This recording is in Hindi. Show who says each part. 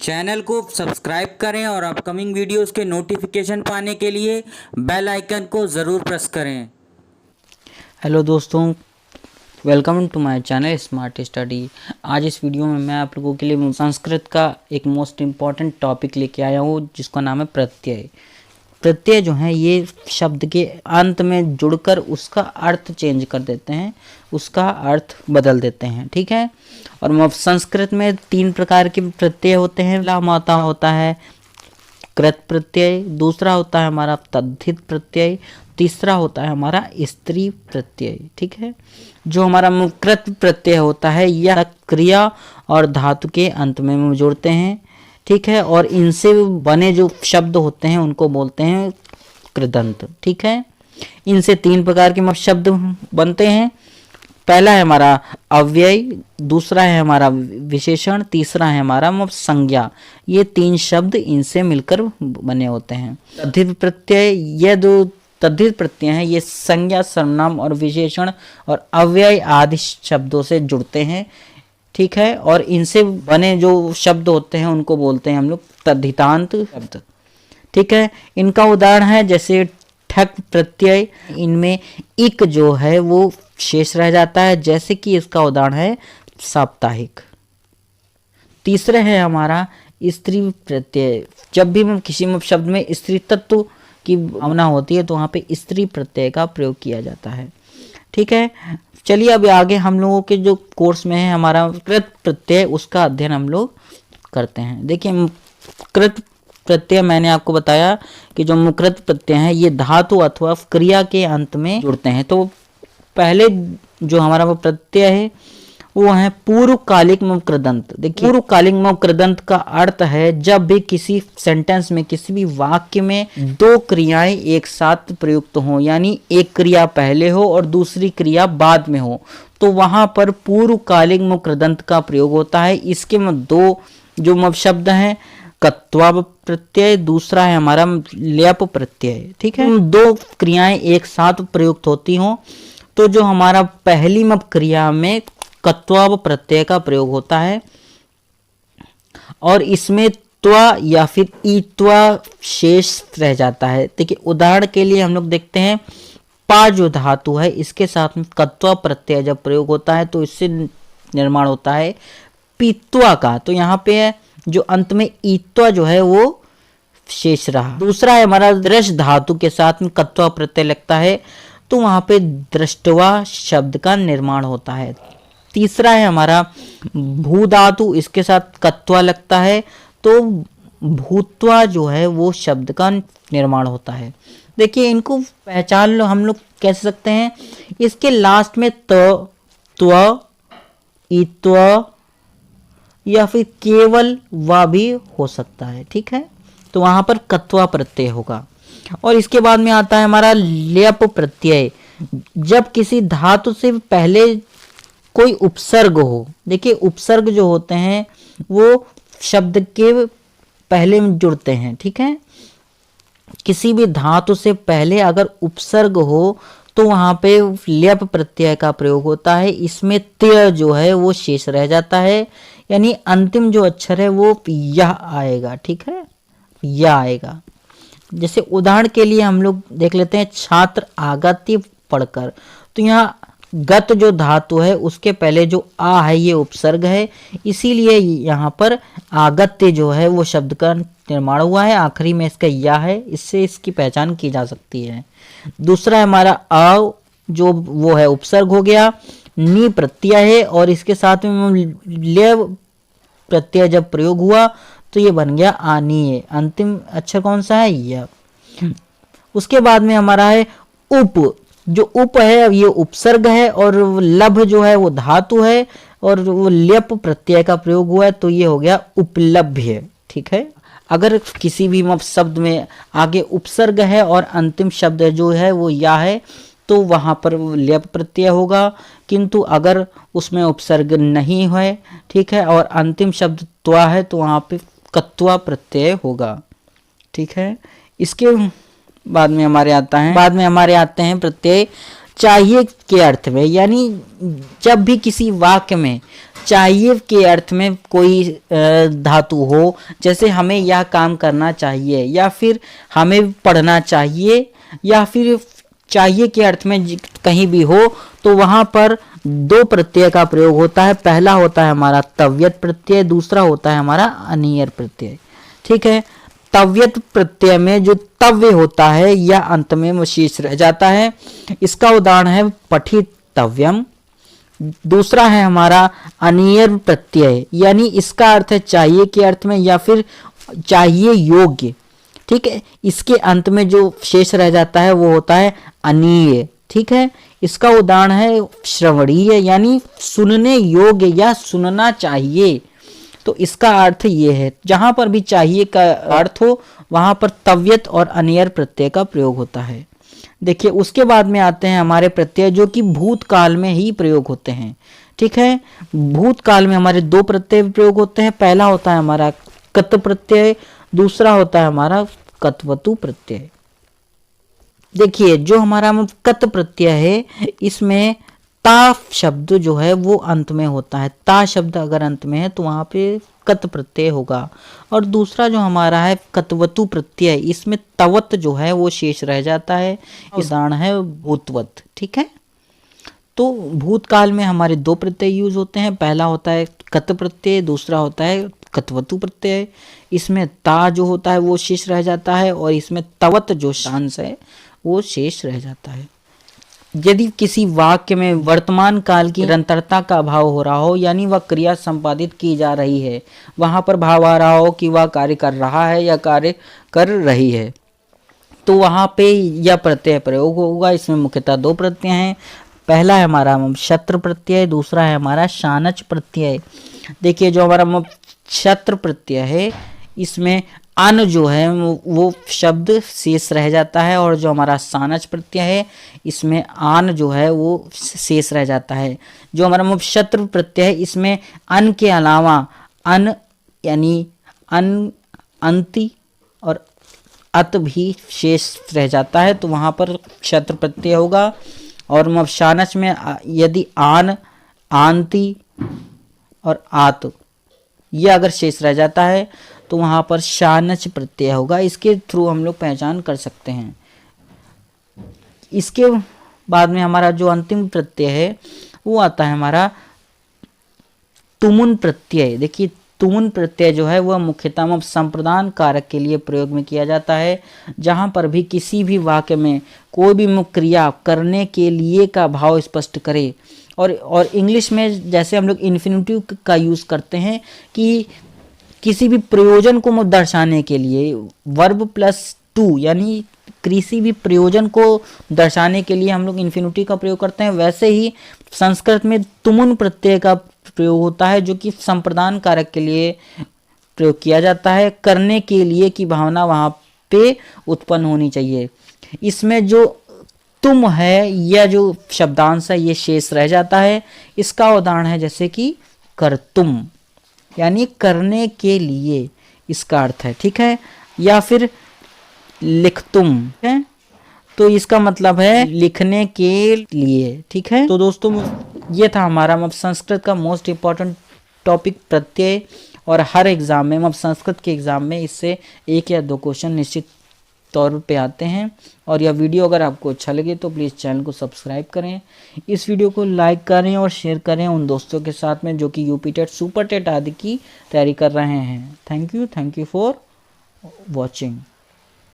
Speaker 1: चैनल को सब्सक्राइब करें और अपकमिंग वीडियोस के नोटिफिकेशन पाने के लिए बेल आइकन को ज़रूर प्रेस करें।
Speaker 2: हेलो दोस्तों, welcome to my channel smart study. आज इस वीडियो में मैं आप लोगों के लिए संस्कृत का एक मोस्ट इम्पॉर्टेंट टॉपिक लेके आया हूँ जिसका नाम है प्रत्यय। प्रत्यय जो है ये शब्द के अंत में जुड़कर उसका अर्थ चेंज कर देते हैं, उसका अर्थ बदल देते हैं। ठीक है। और संस्कृत में 3 प्रकार के प्रत्यय होते हैं। पहला माता होता है कृत प्रत्यय, दूसरा होता है हमारा तद्धित प्रत्यय, तीसरा होता है हमारा स्त्री प्रत्यय। ठीक है। जो हमारा कृत प्रत्यय होता है यह क्रिया और धातु के अंत में जोड़ते हैं। ठीक है। और इनसे बने जो शब्द होते हैं उनको बोलते हैं कृदंत। ठीक है। इनसे 3 प्रकार के शब्द बनते हैं। पहला है हमारा अव्यय, दूसरा है हमारा विशेषण, तीसरा है हमारा संज्ञा। ये 3 शब्द इनसे मिलकर बने होते हैं। तद्धित प्रत्यय, ये जो तद्धित प्रत्यय हैं ये संज्ञा, सर्वनाम और विशेषण और अव्यय आदि शब्दों से जुड़ते हैं। ठीक है। और इनसे बने जो शब्द होते हैं उनको बोलते हैं हम लोग तद्धितांत शब्द। ठीक है। इनका उदाहरण है जैसे ठक प्रत्यय, इनमें इक जो है वो शेष रह जाता है, जैसे कि इसका उदाहरण है साप्ताहिक। तीसरा है हमारा स्त्री प्रत्यय। जब भी हम किसी शब्द में स्त्री तत्व की भावना होती है तो वहाँ पे स्त्री प्रत्यय का प्रयोग किया जाता है। ठीक है। चलिए अब आगे हम लोगों के जो कोर्स में है हमारा कृत प्रत्यय, उसका अध्ययन हम लोग करते हैं। देखिए कृत प्रत्यय मैंने आपको बताया कि जो मुकृत प्रत्यय है ये धातु अथवा क्रिया के अंत में जुड़ते हैं। तो पहले जो हमारा वो प्रत्यय है वो है पूर्वकालिक कृदंत। देखिए पूर्वकालिक कृदंत का अर्थ है जब भी किसी सेंटेंस में, किसी भी वाक्य में 2 क्रियाएं एक साथ प्रयुक्त हो, यानी एक क्रिया पहले हो और दूसरी क्रिया बाद में हो, तो वहां पर पूर्वकालिक कृदंत का प्रयोग होता है। इसके में 2 जो शब्द हैं, कत्वा प्रत्यय, दूसरा है हमारा ल्यप प्रत्यय। ठीक है। 2 क्रियाएं एक साथ प्रयुक्त होती हों तो जो हमारा पहली क्रिया में कत्वा प्रत्यय का प्रयोग होता है और इसमें त्वा या फिर ईत्वा शेष रह जाता है। देखिए उदाहरण के लिए हम लोग देखते हैं पा जो धातु है इसके साथ में कत्वा प्रत्यय जब प्रयोग होता है तो इससे निर्माण होता है पीत्वा का। तो यहाँ पे है जो अंत में ईत्वा जो है वो शेष रहा। दूसरा है हमारा दृश धातु के साथ में कत्वा प्रत्यय लगता है तो वहां पे दृष्टवा शब्द का निर्माण होता है। तीसरा है हमारा भू धातु, इसके साथ कत्वा लगता है तो भूत्वा जो है वो शब्द का निर्माण होता है। देखिए इनको पहचान लो हम लोग कैसे सकते हैं। इसके लास्ट में त, त्व, इत्व या फिर केवल वा भी हो सकता है। ठीक है। तो वहां पर कत्वा प्रत्यय होगा। और इसके बाद में आता है हमारा ल्यप प्रत्यय। जब किसी धातु से पहले कोई उपसर्ग हो, देखिए उपसर्ग जो होते हैं वो शब्द के पहले में जुड़ते हैं। ठीक है। किसी भी धातु से पहले अगर उपसर्ग हो तो वहां पे ल्यप प्रत्यय का प्रयोग होता है। इसमें त्य जो है वो शेष रह जाता है, यानी अंतिम जो अक्षर है वो यह आएगा। ठीक है। यह आएगा। जैसे उदाहरण के लिए हम लोग देख लेते हैं छात्र आगत्य पढ़कर, तो यहाँ गत जो धातु है उसके पहले जो आ है ये उपसर्ग है, इसीलिए यहाँ पर आगत्य जो है वो शब्द का निर्माण हुआ है। आखिरी में इसका या है, इससे इसकी पहचान की जा सकती है। दूसरा हमारा आ जो वो है उपसर्ग हो गया। नी प्रत्यय है और इसके साथ में ल्य प्रत्यय जब प्रयोग हुआ तो ये बन गया आनीय। अंतिम अक्षर कौन सा है? यह। उसके बाद में हमारा है उप। जो उप है ये उपसर्ग है और लभ जो है वो धातु है और वो ल्यप प्रत्यय का प्रयोग हुआ है तो ये हो गया उपलभ्य। ठीक है। अगर किसी भी शब्द में आगे उपसर्ग है और अंतिम शब्द जो है वो या है तो वहां पर ल्यप प्रत्यय होगा, किंतु अगर उसमें उपसर्ग नहीं है, ठीक है, और अंतिम शब्द त्वा है तो वहां पे कत्वा प्रत्यय होगा। ठीक है। इसके बाद में हमारे आते हैं प्रत्यय चाहिए के अर्थ में, यानी जब भी किसी वाक्य में चाहिए के अर्थ में कोई धातु हो, जैसे हमें यह काम करना चाहिए, या फिर हमें पढ़ना चाहिए, या फिर चाहिए के अर्थ में कहीं भी हो, तो वहां पर दो प्रत्यय का प्रयोग होता है। पहला होता है हमारा तव्यत प्रत्यय, दूसरा होता है हमारा अनियर प्रत्यय। ठीक है, तव्यत प्रत्यय में जो तव्य होता है यह अंत में शेष रह जाता है। इसका उदाहरण है पठितव्यम। दूसरा है हमारा अनियर प्रत्यय, यानी इसका अर्थ है चाहिए के अर्थ में या फिर चाहिए योग्य। ठीक है, इसके अंत में जो शेष रह जाता है वो होता है अनीय। ठीक है, इसका उदाहरण है श्रवणीय, यानी सुनने योग्य या सुनना चाहिए। तो इसका अर्थ ये है, जहां पर भी चाहिए का अर्थ हो वहां पर तव्यत और अनियर प्रत्यय का प्रयोग होता है। देखिए, उसके बाद में आते हैं हमारे प्रत्यय जो कि भूतकाल में ही प्रयोग होते हैं। ठीक है, भूतकाल में हमारे दो प्रत्यय प्रयोग होते हैं। पहला होता है हमारा कत प्रत्यय, दूसरा होता है हमारा कत्वतु प्रत्यय। देखिए, जो हमारा कत प्रत्यय है इसमें ता शब्द जो है वो अंत में होता है। ता शब्द अगर अंत में है तो वहां पे कत प्रत्यय होगा। और दूसरा जो हमारा है कत्वतु प्रत्यय, इसमें तवत जो है वो शेष रह जाता है। उदाहरण है भूतवत। ठीक है, तो भूतकाल में हमारे दो प्रत्यय यूज होते हैं। पहला होता है कत प्रत्यय, दूसरा होता है कत्वतु प्रत्यय। इसमें ता जो होता है वो शेष रह जाता है और इसमें तवत जो शांस है वो शेष रह जाता है। यदि किसी वाक्य में वर्तमान काल की निरंतरता का अभाव हो रहा हो, यानी वह क्रिया संपादित की जा रही है, वहां पर भाव आ रहा हो कि वह कार्य कर रहा है या कार्य कर रही है, तो वहां पे यह प्रत्यय प्रयोग होगा। इसमें मुख्यतः दो प्रत्यय हैं। पहला है हमारा शत्र प्रत्यय, दूसरा है हमारा शानच प्रत्यय। देखिए, जो हमारा शत्र प्रत्यय है इसमें अन जो है वो शब्द शेष रह जाता है, और जो हमारा सानच प्रत्यय है इसमें आन जो है वो शेष रह जाता है। जो हमारा शत्र प्रत्यय है इसमें अन के अलावा अन यानी अन, अंति और अत भी शेष रह जाता है, तो वहां पर शत्र प्रत्यय होगा। और शानच में यदि आन, आंति और आत ये अगर शेष रह जाता है तो वहां पर शानच प्रत्यय होगा। इसके थ्रू हम लोग पहचान कर सकते हैं। इसके बाद में हमारा जो अंतिम प्रत्यय है वो आता है हमारा तुमुन प्रत्यय। देखिए, तुमुन प्रत्यय जो है वह मुख्यतः संप्रदान कारक के लिए प्रयोग में किया जाता है। जहां पर भी किसी भी वाक्य में कोई भी मुख्य क्रिया करने के लिए का भाव स्पष्ट करे, और इंग्लिश में जैसे हम लोग इन्फिनिटिव का यूज करते हैं कि किसी भी प्रयोजन को दर्शाने के लिए वर्ब प्लस टू, यानी किसी भी प्रयोजन को दर्शाने के लिए हम लोग इन्फिनिटी का प्रयोग करते हैं, वैसे ही संस्कृत में तुमुन प्रत्यय का प्रयोग होता है जो कि संप्रदान कारक के लिए प्रयोग किया जाता है। करने के लिए की भावना वहां पे उत्पन्न होनी चाहिए। इसमें जो तुम है यह जो शब्दांश है ये शेष रह जाता है। इसका उदाहरण है जैसे कि करतुम, यानी करने के लिए इसका अर्थ है। ठीक है, या फिर लिखतुम है तो इसका मतलब है लिखने के लिए। ठीक है, तो दोस्तों ये था हमारा संस्कृत का मोस्ट इम्पॉर्टेंट टॉपिक प्रत्यय। और हर एग्जाम में संस्कृत के एग्जाम में इससे एक या दो क्वेश्चन निश्चित तौर पे आते हैं। और यह वीडियो अगर आपको अच्छा लगे तो प्लीज़ चैनल को सब्सक्राइब करें, इस वीडियो को लाइक करें और शेयर करें उन दोस्तों के साथ में जो कि यूपी टेट, सुपर टेट आदि की तैयारी कर रहे हैं। Thank you for watching.